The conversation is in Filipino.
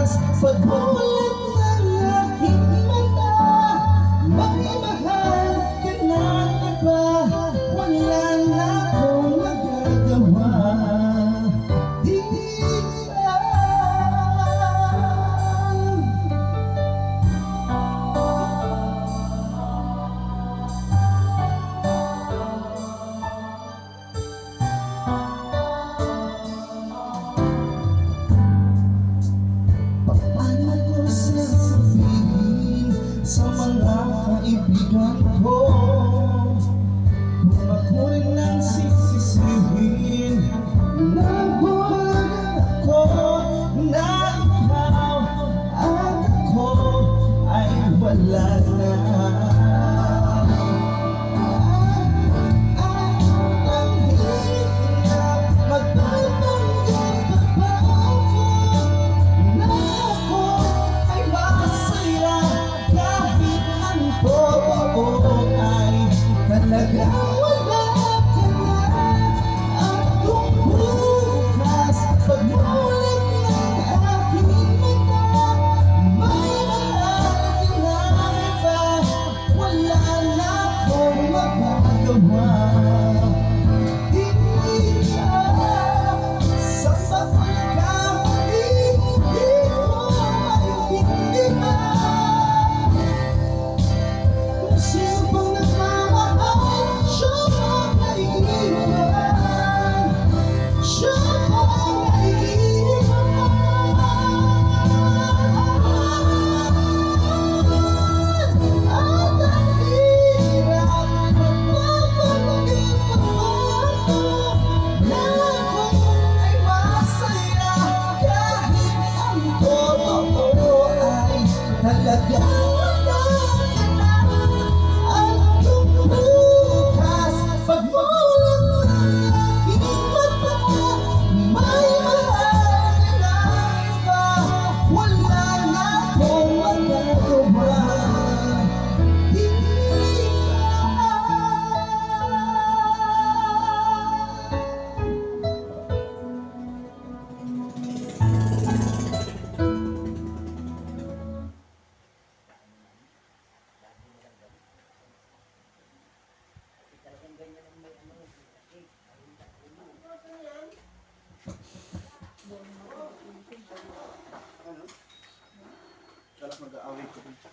bukas, pagmulat ng aking mata, may mahal ka na iba, wala na akong magagawa. Di ba? Paano ko sasabihin sa mga kaibigan ko kung ako rin ang sisisihin? Nabulag ako na ikaw at ako ay wala na. Talaga wala ka na. At kung bukas, pagmulat ng aking mata, may mahal ka na iba, wala na akong magagawa. Di ba? Sa pagkakamali, di ko maintindihan kung sino bang nagmamahal. Siya bang naiiwan? Siya bang naiiwan? At ang hirap magpapalagay ako na ako ay masaya kahit ang totoo ay talaga wala ka na. At kung bukas, pagmulat ng aking mata, may mahal ka na iba, wala na akong magagawa. Di Ano? Dapat mag-aaway ko dito.